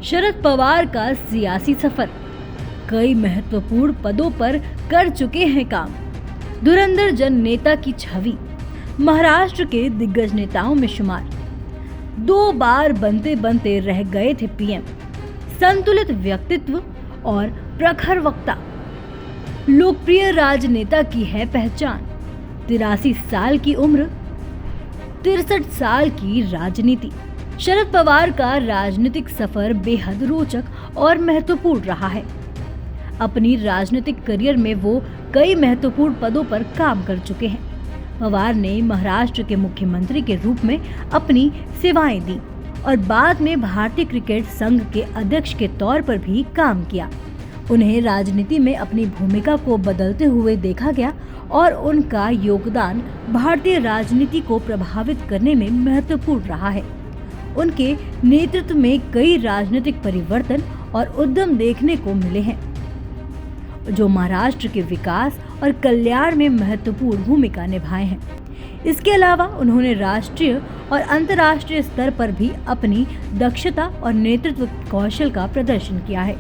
शरद पवार का सियासी सफर। कई महत्वपूर्ण पदों पर कर चुके हैं काम। धुरंधर जन नेता की छवि, महाराष्ट्र के दिग्गज नेताओं में शुमार। 2 बार बनते बनते रह गए थे पीएम। संतुलित व्यक्तित्व और प्रखर वक्ता, लोकप्रिय राजनेता की है पहचान। 83 साल की उम्र, 63 साल की राजनीति। शरद पवार का राजनीतिक सफर बेहद रोचक और महत्वपूर्ण रहा है। अपनी राजनीतिक करियर में वो कई महत्वपूर्ण पदों पर काम कर चुके हैं। पवार ने महाराष्ट्र के मुख्यमंत्री के रूप में अपनी सेवाएं दी और बाद में भारतीय क्रिकेट संघ के अध्यक्ष के तौर पर भी काम किया। उन्हें राजनीति में अपनी भूमिका को बदलते हुए देखा गया और उनका योगदान भारतीय राजनीति को प्रभावित करने में महत्वपूर्ण रहा है। उनके नेतृत्व में कई राजनीतिक परिवर्तन और उद्यम देखने को मिले हैं, जो महाराष्ट्र के विकास और कल्याण में महत्वपूर्ण भूमिका निभाए हैं। इसके अलावा उन्होंने राष्ट्रीय और अंतर्राष्ट्रीय स्तर पर भी अपनी दक्षता और नेतृत्व कौशल का प्रदर्शन किया है।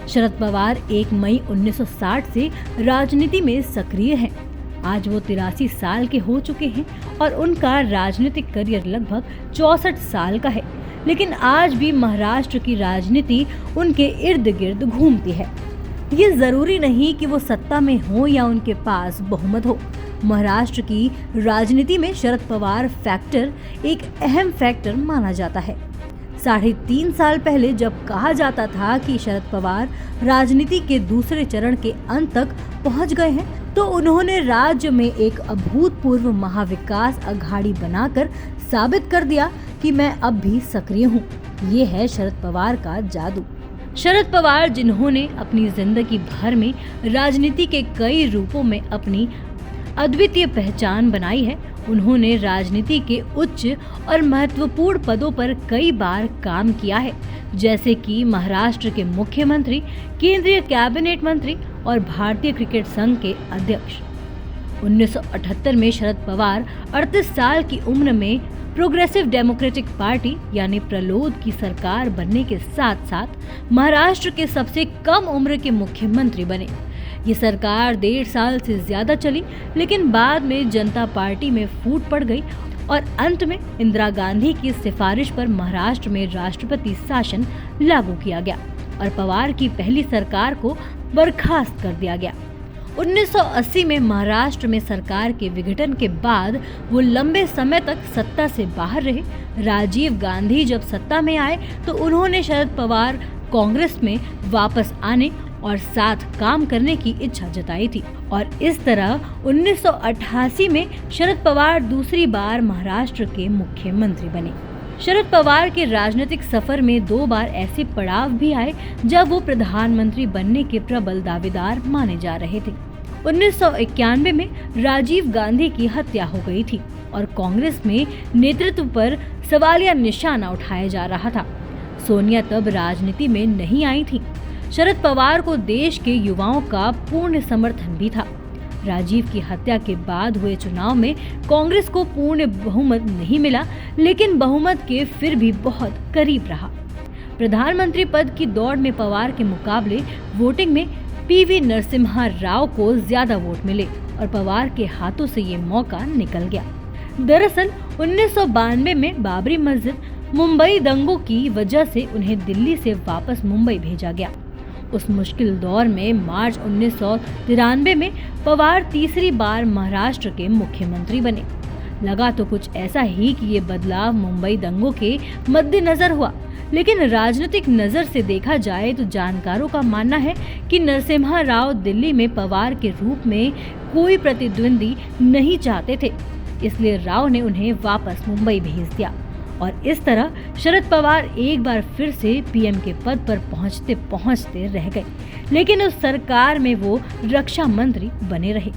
शरद पवार 1 मई 1960 से राजनीति में सक्रिय हैं। आज वो 83 साल के हो चुके हैं और उनका राजनीतिक करियर लगभग 64 साल का है, लेकिन आज भी महाराष्ट्र की राजनीति उनके इर्द गिर्द घूमती है। ये जरूरी नहीं कि वो सत्ता में हो या उनके पास बहुमत हो। महाराष्ट्र की राजनीति में शरद पवार फैक्टर एक अहम फैक्टर माना जाता है। 3.5 साल पहले जब कहा जाता था कि शरद पवार राजनीति के दूसरे चरण के अंत तक पहुंच गए हैं, तो उन्होंने राज्य में एक अभूतपूर्व महाविकास अघाड़ी बनाकर साबित कर दिया कि मैं अब भी सक्रिय हूं। ये है शरद पवार का जादू। शरद पवार, जिन्होंने अपनी जिंदगी भर में राजनीति के कई रूपों में अपनी अद्वितीय पहचान बनाई है, उन्होंने राजनीति के उच्च और महत्वपूर्ण पदों पर कई बार काम किया है, जैसे कि महाराष्ट्र के मुख्यमंत्री, केंद्रीय कैबिनेट मंत्री और भारतीय क्रिकेट संघ के अध्यक्ष। 1978 में शरद पवार 38 साल की उम्र में प्रोग्रेसिव डेमोक्रेटिक पार्टी यानी प्रलोद की सरकार बनने के साथ साथ महाराष्ट्र के सबसे कम उम्र के मुख्यमंत्री बने। ये सरकार 1.5 साल से ज्यादा चली, लेकिन बाद में जनता पार्टी में फूट पड़ गई और अंत में इंदिरा गांधी की सिफारिश पर महाराष्ट्र में राष्ट्रपति शासन लागू किया गया और पवार की पहली सरकार को बर्खास्त कर दिया गया। 1980 में महाराष्ट्र में सरकार के विघटन के बाद वो लंबे समय तक सत्ता से बाहर रहे। राजीव गांधी जब सत्ता में आए तो उन्होंने शरद पवार कांग्रेस में वापस आने और साथ काम करने की इच्छा जताई थी और इस तरह 1988 में शरद पवार दूसरी बार महाराष्ट्र के मुख्यमंत्री बने। शरद पवार के राजनीतिक सफर में 2 बार ऐसे पड़ाव भी आए जब वो प्रधानमंत्री बनने के प्रबल दावेदार माने जा रहे थे। 1991 में राजीव गांधी की हत्या हो गई थी और कांग्रेस में नेतृत्व पर सवालिया निशाना उठाया जा रहा था। सोनिया तब राजनीति में नहीं आई थी। शरद पवार को देश के युवाओं का पूर्ण समर्थन भी था। राजीव की हत्या के बाद हुए चुनाव में कांग्रेस को पूर्ण बहुमत नहीं मिला, लेकिन बहुमत के फिर भी बहुत करीब रहा। प्रधानमंत्री पद की दौड़ में पवार के मुकाबले वोटिंग में पीवी नरसिम्हा राव को ज्यादा वोट मिले और पवार के हाथों से ये मौका निकल गया। दरअसल 1992 में बाबरी मस्जिद मुंबई दंगों की वजह से उन्हें दिल्ली से वापस मुंबई भेजा गया। उस मुश्किल दौर में मार्च 1993 में पवार तीसरी बार महाराष्ट्र के मुख्यमंत्री बने। लगा तो कुछ ऐसा ही कि ये बदलाव मुंबई दंगों के मद्देनजर हुआ, लेकिन राजनीतिक नजर से देखा जाए तो जानकारों का मानना है कि नरसिम्हा राव दिल्ली में पवार के रूप में कोई प्रतिद्वंदी नहीं चाहते थे, इसलिए राव ने उन्हें वापस मुंबई भेज दिया और इस तरह शरद पवार एक बार फिर से पीएम के पद पर पहुंचते पहुंचते रह गए, लेकिन उस सरकार में वो रक्षा मंत्री बने रहे।